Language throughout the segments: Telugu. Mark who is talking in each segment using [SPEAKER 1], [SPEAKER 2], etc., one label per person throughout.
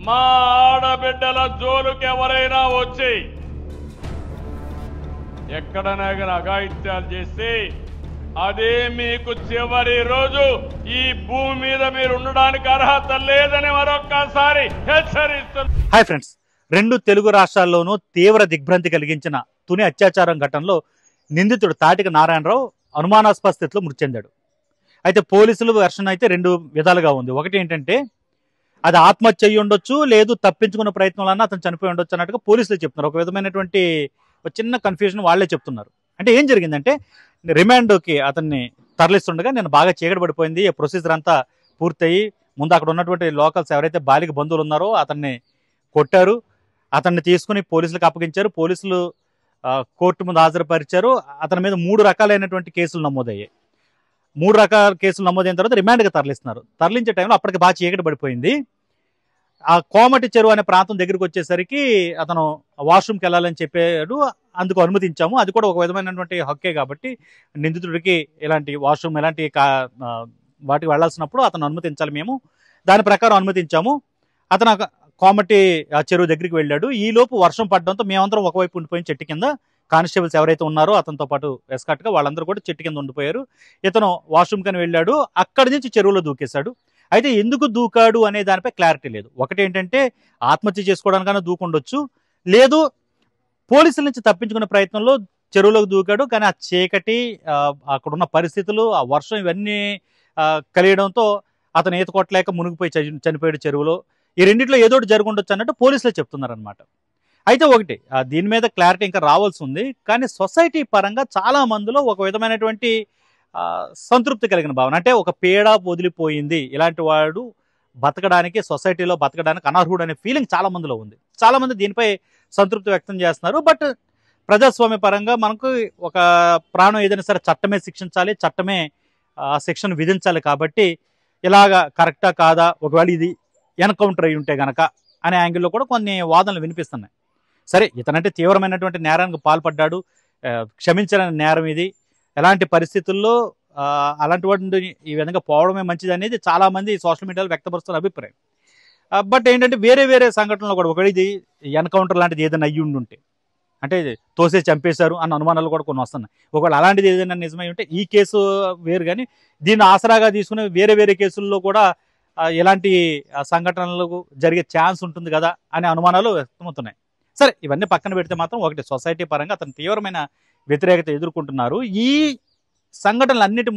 [SPEAKER 1] మా ఆడబిడ్డల జోలుకి ఎవరైనా వచ్చి ఎక్కడనైనా అఘాయిత్యాలు చేస్తే అదే మీకు చివరి రోజు ఈ భూమి మీద మీరు ఉండడానికి అర్హత లేదని మరొక్కసారి హెచ్చరిస్తున్నారు.
[SPEAKER 2] హాయ్ ఫ్రెండ్స్, రెండు తెలుగు రాష్ట్రాల్లోనూ తీవ్ర దిగ్భ్రాంతి కలిగించిన తుని అత్యాచారం ఘటనలో నిందితుడు తాటిక నారాయణరావు అనుమానాస్పద స్థితిలో మృతి చెందాడు. అయితే పోలీసులు వెర్షన్ అయితే రెండు విధాలుగా ఉంది. ఒకటి ఏంటంటే అది ఆత్మహత్య అయ్యి ఉండొచ్చు, లేదు తప్పించుకున్న ప్రయత్నంలో అతను చనిపోయి ఉండొచ్చు అన్నట్టుగా పోలీసులు చెప్తున్నారు. ఒక విధమైనటువంటి చిన్న కన్ఫ్యూజన్ వాళ్ళే చెప్తున్నారు. అంటే ఏం జరిగిందంటే రిమాండ్కి అతన్ని తరలిస్తుండగా నేను బాగా చీకటి పడిపోయింది, ప్రొసీజర్ అంతా పూర్తయి ముందు అక్కడ ఉన్నటువంటి లోకల్స్ ఎవరైతే బాలిక బంధువులు ఉన్నారో అతన్ని కొట్టారు. అతన్ని తీసుకుని పోలీసులకు అప్పగించారు. పోలీసులు కోర్టు ముందు హాజరుపరిచారు. అతని మీద 3 రకాలైనటువంటి కేసులు నమోదయ్యాయి. 3 రకాల కేసులు నమోదైన తర్వాత రిమాండ్కి తరలిస్తున్నారు. తరలించే టైంలో అప్పటికి బాగా చీకటి పడిపోయింది. ఆ కోమటి చెరువు అనే ప్రాంతం దగ్గరికి వచ్చేసరికి అతను వాష్రూమ్కి వెళ్ళాలని చెప్పాడు. అందుకు అనుమతించాము. అది కూడా ఒక విధమైనటువంటి హక్కే కాబట్టి నిందితుడికి ఇలాంటి వాష్రూమ్ ఇలాంటి వాటికి వెళ్లాల్సినప్పుడు అతను అనుమతించాలి. మేము దాని ప్రకారం అనుమతించాము. అతను కోమటి చెరువు దగ్గరికి వెళ్ళాడు. ఈ లోపు వర్షం పడడంతో మేమందరం ఒకవైపు ఉండిపోయిన చెట్టు కింద. కానిస్టేబుల్స్ ఎవరైతే ఉన్నారో అతనితో పాటు ఎస్కాట్గా వాళ్ళందరూ కూడా చెట్టు కింద ఉండిపోయారు. ఇతను వాష్రూమ్ కని వెళ్ళాడు. అక్కడి నుంచి చెరువులో దూకేశాడు. అయితే ఎందుకు దూకాడు అనే దానిపై క్లారిటీ లేదు. ఒకటి ఏంటంటే ఆత్మహత్య చేసుకోవడానికైనా దూకుండొచ్చు, లేదు పోలీసుల నుంచి తప్పించుకునే ప్రయత్నంలో చెరువులోకి దూకాడు. కానీ ఆ చీకటి, అక్కడున్న పరిస్థితులు, ఆ వర్షం ఇవన్నీ కలియడంతో అతను ఈత కొట్టలేక మునిగిపోయి చనిపోయాడు చెరువులో. ఈ రెండింటిలో ఏదో ఒకటి జరుగుండొచ్చు అన్నట్టు పోలీసులే చెప్తున్నారు అనమాట. అయితే ఒకటి దీని మీద క్లారిటీ ఇంకా రావాల్సి ఉంది. కానీ సొసైటీ పరంగా చాలా మందిలో ఒక విధమైనటువంటి సంతృప్తి కలిగిన భావన, అంటే ఒక పీడ వదిలిపోయింది, ఇలాంటి వాడు బతకడానికి సొసైటీలో బతకడానికి అనర్హుడు అనే ఫీలింగ్ చాలా మందిలో ఉంది. చాలా మంది దీనిపై సంతృప్తి వ్యక్తం చేస్తున్నారు. బట్ ప్రజాస్వామ్య పరంగా మనకు ఒక ప్రాణం ఏదైనా సరే చట్టమే శిక్షించాలి, చట్టమే ఆ శిక్షను విధించాలి. కాబట్టి ఇలాగా కరెక్టా కాదా, ఒకవేళ ఇది ఎన్కౌంటర్ అయి ఉంటే గనక అనే యాంగిల్లో కూడా కొన్ని వాదనలు వినిపిస్తున్నాయి. సరే, ఇతనంటే తీవ్రమైనటువంటి నేరానికి పాల్పడ్డాడు, క్షమించని నేరం ఇది. ఎలాంటి పరిస్థితుల్లో అలాంటి వాటిని ఈ విధంగా పోవడమే మంచిది అనేది చాలా మంది సోషల్ మీడియాలో వ్యక్తపరుస్తున్న అభిప్రాయం. బట్ ఏంటంటే వేరే వేరే సంఘటనలు కూడా ఒకవేళ ఇది ఎన్కౌంటర్ లాంటిది ఏదైనా అయ్యి ఉండుంటే, అంటే తోసే చంపేశారు అన్న అనుమానాలు కూడా కొన్ని వస్తున్నాయి. ఒకవేళ అలాంటిది ఏదైనా నిజమై ఉంటే ఈ కేసు వేరు, కానీ దీన్ని ఆసరాగా తీసుకుని వేరే వేరే కేసుల్లో కూడా ఇలాంటి సంఘటనలు జరిగే ఛాన్స్ ఉంటుంది కదా అనే అనుమానాలు వ్యక్తమవుతున్నాయి. సరే, ఇవన్నీ పక్కన పెడితే మాత్రం ఒకటి సొసైటీ పరంగా అతను తీవ్రమైన వ్యతిరేకత ఎదుర్కొంటున్నారు. ఈ సంఘటనలన్నిటి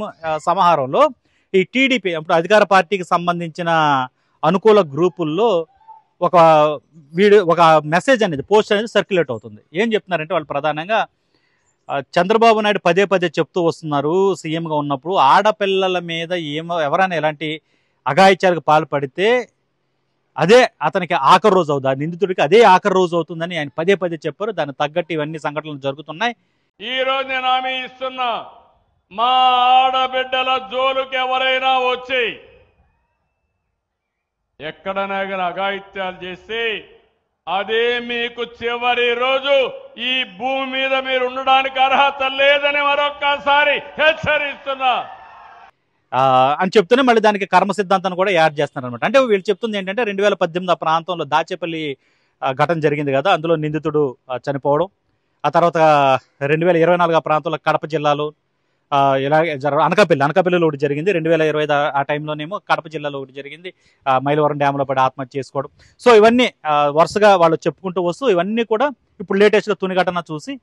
[SPEAKER 2] సమాహారంలో ఈ టీడీపీ అప్పుడు అధికార పార్టీకి సంబంధించిన అనుకూల గ్రూపుల్లో ఒక మెసేజ్ అనేది, పోస్ట్ అనేది సర్క్యులేట్ అవుతుంది. ఏం చెప్తున్నారంటే వాళ్ళు ప్రధానంగా చంద్రబాబు నాయుడు పదే పదే చెప్తూ వస్తున్నారు, సీఎంగా ఉన్నప్పుడు ఆడపిల్లల మీద ఎవరైనా ఎలాంటి అఘాయిత్యాలకు పాల్పడితే అదే అతనికి ఆఖరి రోజు అవుతుంది, ఆ నిందితుడికి అదే ఆఖరి రోజు అవుతుందని ఆయన పదే పదే చెప్పారు. దానికి తగ్గట్టు ఇవన్నీ సంఘటనలు జరుగుతున్నాయి.
[SPEAKER 1] ఈ రోజు నేను హామీ ఇస్తున్నా, మా ఆడబిడ్డల జోలుకి ఎవరైనా వచ్చి ఎక్కడనైనా అఘాయిత్యాలు చేస్తే అదే మీకు చివరి రోజు ఈ భూమి మీద మీరు ఉండడానికి అర్హత లేదని మరొక్కసారి హెచ్చరిస్తున్నా
[SPEAKER 2] అని చెప్తూనే మళ్ళీ దానికి కర్మ సిద్ధాంతాన్ని కూడా యాడ్ చేస్తున్నారు అనమాట. అంటే వీళ్ళు చెప్తుంది ఏంటంటే 2018 ఆ ప్రాంతంలో దాచేపల్లి ఘటన జరిగింది కదా, అందులో నిందితుడు చనిపోవడం. ఆ తర్వాత 2024 ఆ ప్రాంతంలో కడప జిల్లాలో ఇలాగే అనకాపల్లిలో ఒకటి జరిగింది. 2020 ఆ టైంలోనేమో కడప జిల్లాలో ఒకటి జరిగింది, మైలవరం డ్యాంలో పడి ఆత్మహత్య చేసుకోవడం. సో ఇవన్నీ వరుసగా వాళ్ళు చెప్పుకుంటూ వస్తూ ఇవన్నీ కూడా ఇప్పుడు లేటెస్ట్గా తుని ఘటన చూసి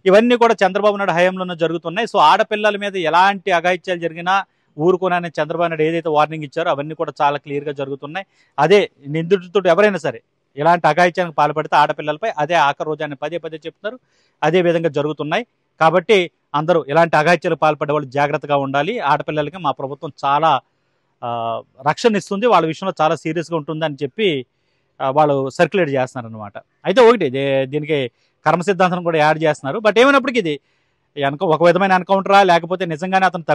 [SPEAKER 2] ఇవన్నీ కూడా చంద్రబాబు నాయుడు హయాంలోనే జరుగుతున్నాయి. సో ఆడపిల్లల మీద ఎలాంటి అఘాయిత్యాలు జరిగినా ఊరుకోనని చంద్రబాబు నాయుడు ఏదైతే వార్నింగ్ ఇచ్చారో అవన్నీ కూడా చాలా క్లియర్గా జరుగుతున్నాయి. అదే నిందితుడితో ఎవరైనా సరే ఇలాంటి అఘాయిత్యానికి పాల్పడితే ఆడపిల్లలపై అదే ఆఖరి రోజు అని పదే పదే చెప్తున్నారు. అదే విధంగా జరుగుతున్నాయి. కాబట్టి అందరూ ఇలాంటి అఘాయిత్యాలకు పాల్పడే వాళ్ళు జాగ్రత్తగా ఉండాలి. ఆడపిల్లలకి మా ప్రభుత్వం చాలా రక్షణ ఇస్తుంది, వాళ్ళ విషయంలో చాలా సీరియస్గా ఉంటుంది అని చెప్పి వాళ్ళు సర్క్యులేట్ చేస్తున్నారు అనమాట. అయితే ఒకటి దీనికి కర్మ సిద్ధాంతం కూడా యాడ్ చేస్తున్నారు. బట్ ఏమైనప్పటికీ ఇది ఒక విధమైన ఎన్కౌంటరా, లేకపోతే నిజంగానే అతను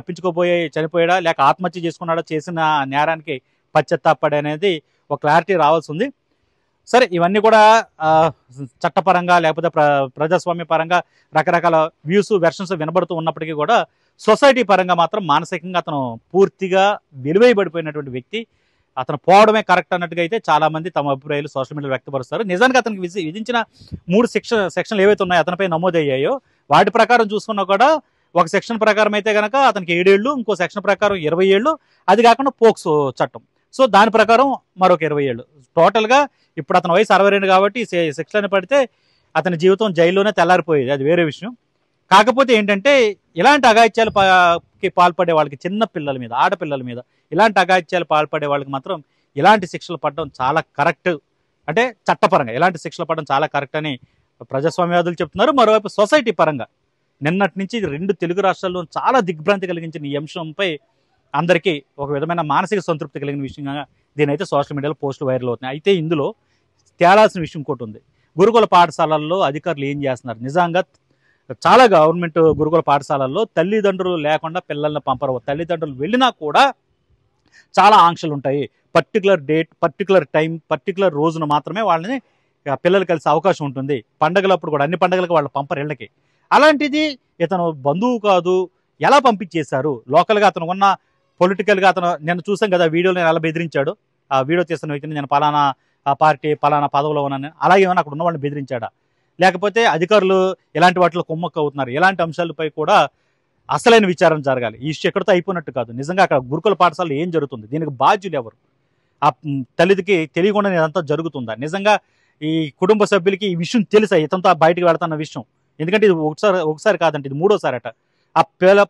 [SPEAKER 2] చనిపోయాడా, లేక ఆత్మహత్య చేసుకున్నాడా, చేసిన నేరానికి పశ్చాత్తాపడి అనేది ఒక క్లారిటీ రావాల్సి ఉంది. సరే, ఇవన్నీ కూడా చట్టపరంగా లేకపోతే ప్రజాస్వామ్య పరంగా రకరకాల వ్యూస్ వెర్షన్స్ వినబడుతూ ఉన్నప్పటికీ కూడా సొసైటీ పరంగా మాత్రం మానసికంగా అతను పూర్తిగా వెలువైబడిపోయినటువంటి వ్యక్తి. అతను పోవడమే కరెక్ట్ అన్నట్టుగా అయితే చాలా మంది తమ అభిప్రాయాలు సోషల్ మీడియాలో వ్యక్తపరుస్తారు. నిజానికి అతనికి విధించిన 3 సెక్షన్లు ఏవైతే ఉన్నాయో అతనిపై నమోదయ్యాయో వాటి ప్రకారం చూసుకున్నా కూడా ఒక సెక్షన్ ప్రకారం అయితే కనుక అతనికి 7 ఏళ్ళు, ఇంకో సెక్షన్ ప్రకారం 20 ఏళ్ళు, అది కాకుండా పోక్సో చట్టం, సో దాని ప్రకారం మరొక 20 ఏళ్ళు. టోటల్గా ఇప్పుడు అతని వయసు 62 కాబట్టి సెక్షన్ పడితే అతని జీవితం జైల్లోనే తెల్లారిపోయేది, అది వేరే విషయం. కాకపోతే ఏంటంటే ఇలాంటి అఘాయిత్యాలకి పాల్పడే వాళ్ళకి, చిన్న పిల్లల మీద, ఆడపిల్లల మీద ఇలాంటి అఘాయిత్యాలు పాల్పడే వాళ్ళకి మాత్రం ఇలాంటి శిక్షలు పడడం చాలా కరెక్ట్, అంటే చట్టపరంగా ఇలాంటి శిక్షలు పడడం చాలా కరెక్ట్ అని ప్రజాస్వామ్యవాదులు చెప్తున్నారు. మరోవైపు సొసైటీ పరంగా నిన్నటి నుంచి 2 తెలుగు రాష్ట్రాల్లో చాలా దిగ్భ్రాంతి కలిగించిన ఈ అంశంపై అందరికీ ఒక విధమైన మానసిక సంతృప్తి కలిగిన విషయంగా దీనైతే సోషల్ మీడియాలో పోస్టులు వైరల్ అవుతున్నాయి. అయితే ఇందులో తేలాల్సిన విషయం ఇంకోటి ఉంది. గురుకుల పాఠశాలల్లో అధికారులు ఏం చేస్తున్నారు? నిజంగా చాలా గవర్నమెంట్ గురుకుల పాఠశాలల్లో తల్లిదండ్రులు లేకుండా పిల్లల్ని పంపరు. తల్లిదండ్రులు వెళ్ళినా కూడా చాలా ఆంక్షలు ఉంటాయి. Particular date, particular time, particular రోజున మాత్రమే వాళ్ళని పిల్లలు కలిసే అవకాశం ఉంటుంది. పండగలప్పుడు కూడా, అన్ని పండగలకు వాళ్ళు పంపరు ఇళ్ళకి. అలాంటిది ఇతను బంధువు కాదు, ఎలా పంపించేశారు? లోకల్గా అతను ఉన్న పొలిటికల్గా అతను, నేను చూసాం కదా వీడియోలో నేను ఎలా బెదిరించాడు, ఆ వీడియో తీసిన వ్యక్తిని, నేను పలానా పార్టీ పలానా పదవిలో ఉన్నాను, అలాగే ఏమైనా అక్కడ ఉన్న వాళ్ళని బెదిరించాడా? లేకపోతే అధికారులు ఇలాంటి వాటిలో కుమ్మక్కు అవుతున్నారు? ఇలాంటి అంశాలపై కూడా అసలైన విచారణ జరగాలి. ఈ ఇష్యూ ఎక్కడితో అయిపోయినట్టు కాదు. నిజంగా అక్కడ గురుకుల పాఠశాలలో ఏం జరుగుతుంది, దీనికి బాధ్యులు ఎవరు? ఆ తల్లికి తెలియకుండా ఇదంతా జరుగుతుందా? నిజంగా ఈ కుటుంబ సభ్యులకి ఈ విషయం తెలుసా ఇతంతో బయటకు వెళుతున్న విషయం? ఎందుకంటే ఇది ఒకసారి కాదంటే ఇది 3వసారి అట. ఆ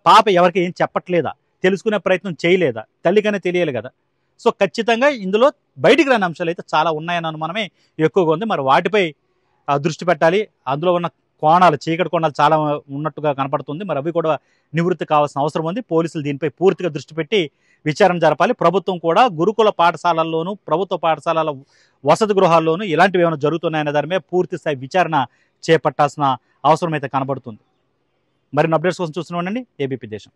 [SPEAKER 2] పాప ఎవరికి ఏం చెప్పట్లేదా? తెలుసుకునే ప్రయత్నం చేయలేదా? తల్లికనే తెలియాలి కదా. సో ఖచ్చితంగా ఇందులో బయటికి రాని అంశాలు అయితే చాలా ఉన్నాయని అనుమానమే ఎక్కువగా ఉంది. మరి వాటిపై దృష్టి పెట్టాలి. అందులో ఉన్న కోణాలు, చీకటి కోణాలు చాలా ఉన్నట్టుగా కనపడుతుంది. మరి అవి కూడా నివృత్తి కావాల్సిన అవసరం ఉంది. పోలీసులు దీనిపై పూర్తిగా దృష్టి పెట్టి విచారణ జరపాలి. ప్రభుత్వం కూడా గురుకుల పాఠశాలల్లోనూ, ప్రభుత్వ పాఠశాలల వసతి గృహాల్లోనూ ఇలాంటివి ఏమైనా జరుగుతున్నాయనే దాని మీద పూర్తి స్థాయి విచారణ చేపట్టాల్సిన అవసరం అయితే కనబడుతుంది. మరిన్ని అప్డేట్స్ కోసం చూస్తూనే ఉండండి ఏబీపీ దేశం.